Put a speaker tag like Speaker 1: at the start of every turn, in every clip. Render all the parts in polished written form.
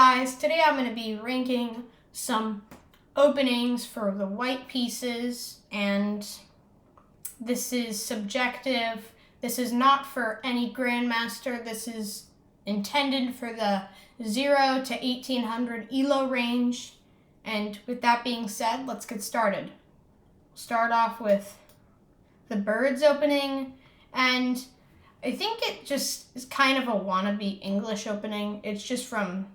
Speaker 1: guys, today I'm going to be ranking some openings for the white pieces, and this is subjective. This is not for any grandmaster. This is intended for the 0 to 1800 ELO range. And with that being said, let's get started. Start off with the birds opening, and I think it just is kind of a wannabe English opening. It's just from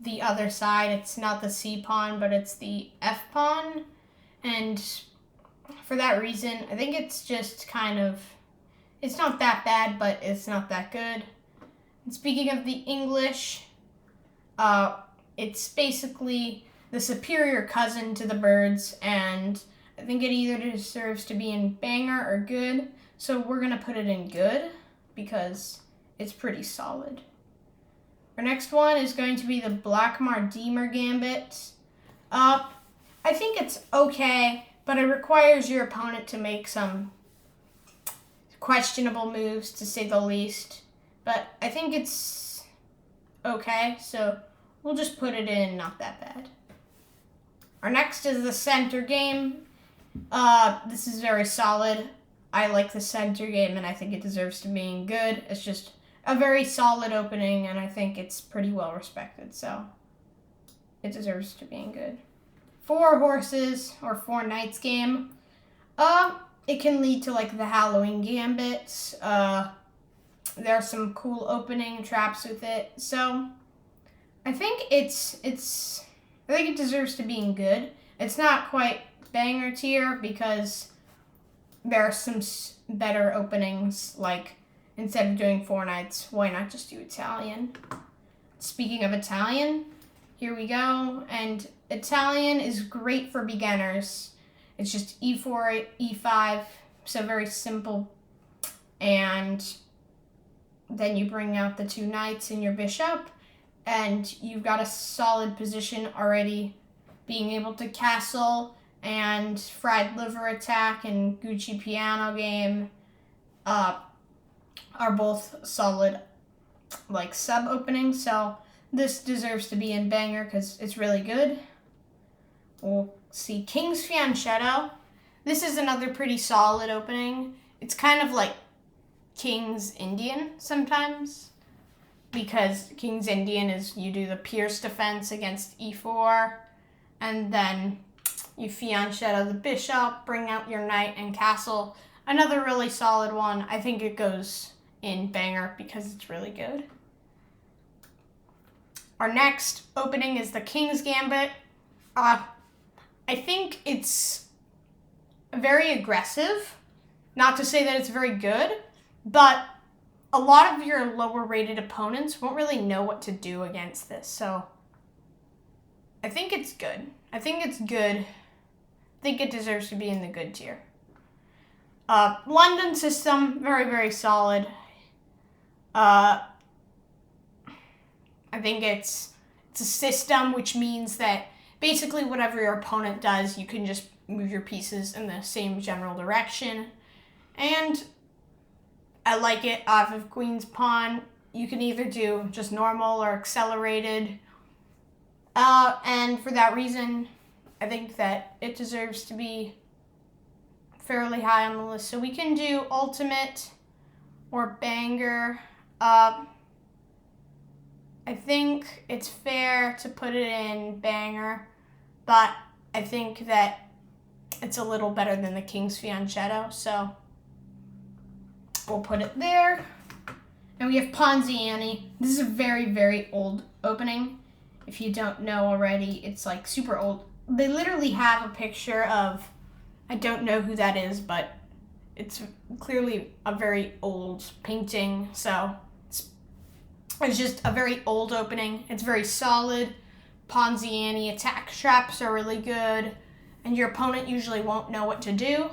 Speaker 1: the other side. It's not the C pawn, but it's the F pawn. And for that reason, I think it's just kind of, it's not that bad, but it's not that good. And speaking of the English, it's basically the superior cousin to the birds, and I think it either deserves to be in banger or good. So we're going to put it in good because it's pretty solid. Our next one is going to be the Blackmar-Demer Gambit. I think it's okay, but it requires your opponent to make some questionable moves, to say the least. But I think it's okay, so we'll just put it in not that bad. Our next is the center game. This is very solid. I like the center game, and I think it deserves to be in good. It's just a very solid opening, and I think it's pretty well respected, so it deserves to be in good. 4 horses or 4 knights game. It can lead to like the Halloween Gambits. There are some cool opening traps with it, so I think I think it deserves to be in good. It's not quite banger tier because there are some better openings, like instead of doing 4 knights, why not just do Italian? Speaking of Italian, here we go. And Italian is great for beginners. It's just e4, e5, so very simple. And then you bring out the 2 knights and your bishop, and you've got a solid position already. Being able to castle and fried liver attack and Gucci piano game are both solid like sub openings, so this deserves to be in banger because it's really good. We'll see King's Fianchetto. This is another pretty solid opening. It's kind of like King's Indian sometimes, because King's Indian is you do the pierce defense against e4, and then you fianchetto the bishop, bring out your knight and castle. Another really solid one. I think it goes in banger because it's really good. Our next opening is the King's Gambit. I think it's very aggressive. Not to say that it's very good, but a lot of your lower rated opponents won't really know what to do against this. So I think it's good. I think it deserves to be in the good tier. London system, very, very solid. I think it's a system, which means that basically whatever your opponent does, you can just move your pieces in the same general direction. And I like it off of Queen's Pawn. You can either do just normal or accelerated. And for that reason, I think that it deserves to be fairly high on the list. So we can do ultimate or banger. I think it's fair to put it in banger, but I think that it's a little better than the King's Fianchetto, so we'll put it there. And we have Ponziani. This is a very, very old opening. If you don't know already, it's like super old. They literally have a picture of, I don't know who that is, but it's clearly a very old painting. So it's just a very old opening. It's very solid. Ponziani attack traps are really good, and your opponent usually won't know what to do.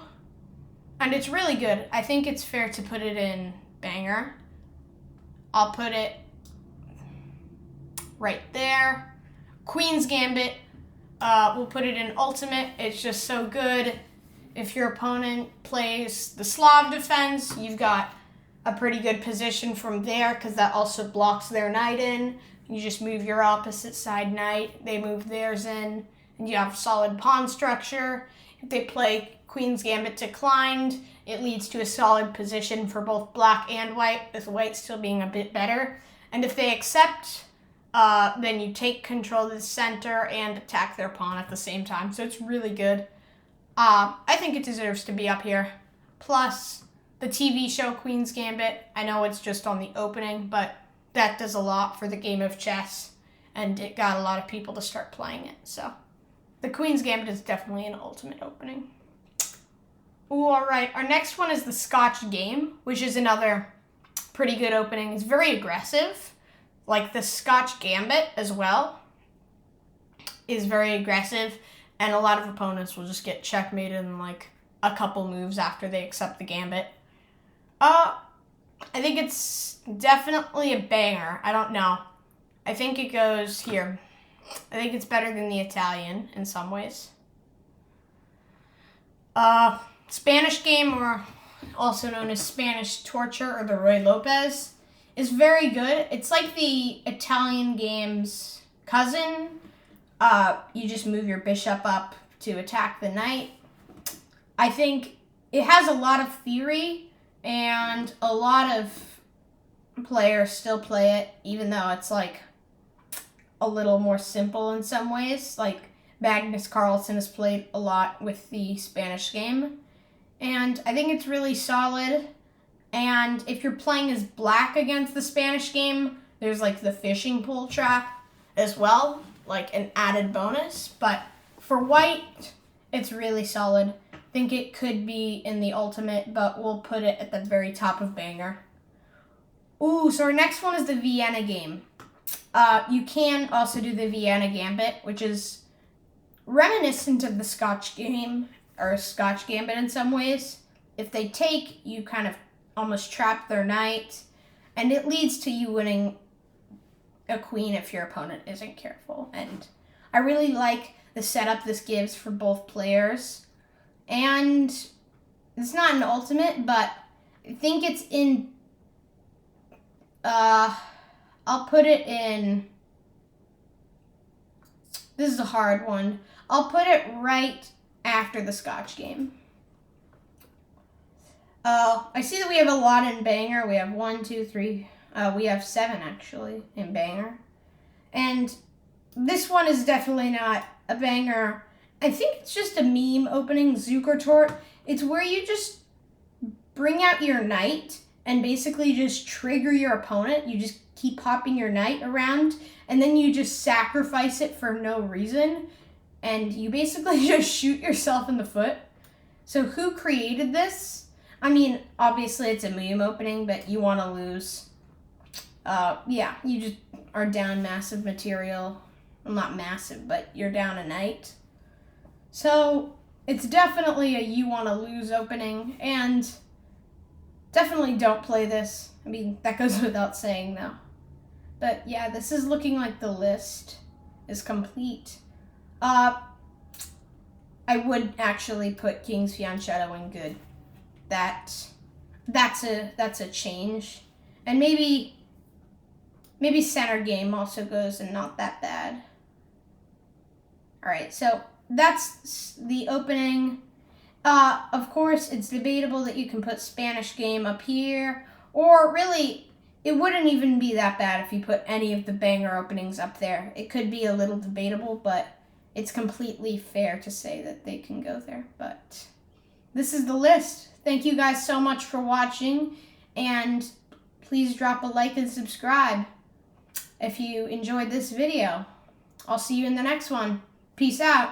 Speaker 1: And it's really good. I think it's fair to put it in banger. I'll put it right there. Queen's Gambit, we'll put it in ultimate. It's just so good. If your opponent plays the Slav defense, you've got a pretty good position from there because that also blocks their knight in. You just move your opposite side knight, they move theirs in, and you have solid pawn structure. If they play Queen's Gambit declined, it leads to a solid position for both black and white, with white still being a bit better. And if they accept, then you take control of the center and attack their pawn at the same time. So it's really good. I think it deserves to be up here. Plus, the TV show Queen's Gambit, I know it's just on the opening, but that does a lot for the game of chess, and it got a lot of people to start playing it. So the Queen's Gambit is definitely an ultimate opening. Ooh, all right. Our next one is the Scotch Game, which is another pretty good opening. It's very aggressive, like the Scotch Gambit as well is very aggressive, and a lot of opponents will just get checkmated in like a couple moves after they accept the gambit. I think it's definitely a banger. I don't know. I think it goes here. I think it's better than the Italian in some ways. Spanish Game, or also known as Spanish Torture, or the Ruy Lopez, is very good. It's like the Italian game's cousin. You just move your bishop up to attack the knight. I think it has a lot of theory, and a lot of players still play it, even though it's like a little more simple in some ways. Like Magnus Carlsen has played a lot with the Spanish Game, and I think it's really solid. And if you're playing as black against the Spanish Game, there's like the fishing pole trap as well, like an added bonus. But for white, it's really solid. I think it could be in the ultimate, but we'll put it at the very top of banger. Ooh, so our next one is the Vienna Game. You can also do the Vienna Gambit, which is reminiscent of the Scotch Game, or Scotch Gambit in some ways. If they take, you kind of almost trap their knight, and it leads to you winning a queen if your opponent isn't careful. And I really like the setup this gives for both players. And it's not an ultimate, but I think it's in, I'll put it in, this is a hard one. I'll put it right after the Scotch Game. I see that we have a lot in banger. We have 1, 2, 3, we have 7 actually in banger. And this one is definitely not a banger. I think it's just a meme opening, Zukertort. It's where you just bring out your knight and basically just trigger your opponent. You just keep popping your knight around, and then you just sacrifice it for no reason, and you basically just shoot yourself in the foot. So who created this? I mean, obviously it's a meme opening, but you want to lose. Yeah, you just are down massive material. Well, not massive, but you're down a knight. So it's definitely a you want to lose opening, and definitely don't play this. I mean, that goes without saying though. But yeah, this is looking like the list is complete. I would actually put King's Fianchetto in good. That's a change. And maybe Center Game also goes in not that bad. Alright, so that's the opening. Of course, it's debatable that you can put Spanish Game up here, or really, it wouldn't even be that bad if you put any of the banger openings up there. It could be a little debatable, but it's completely fair to say that they can go there. But this is the list. Thank you guys so much for watching, and please drop a like and subscribe if you enjoyed this video. I'll see you in the next one. Peace out.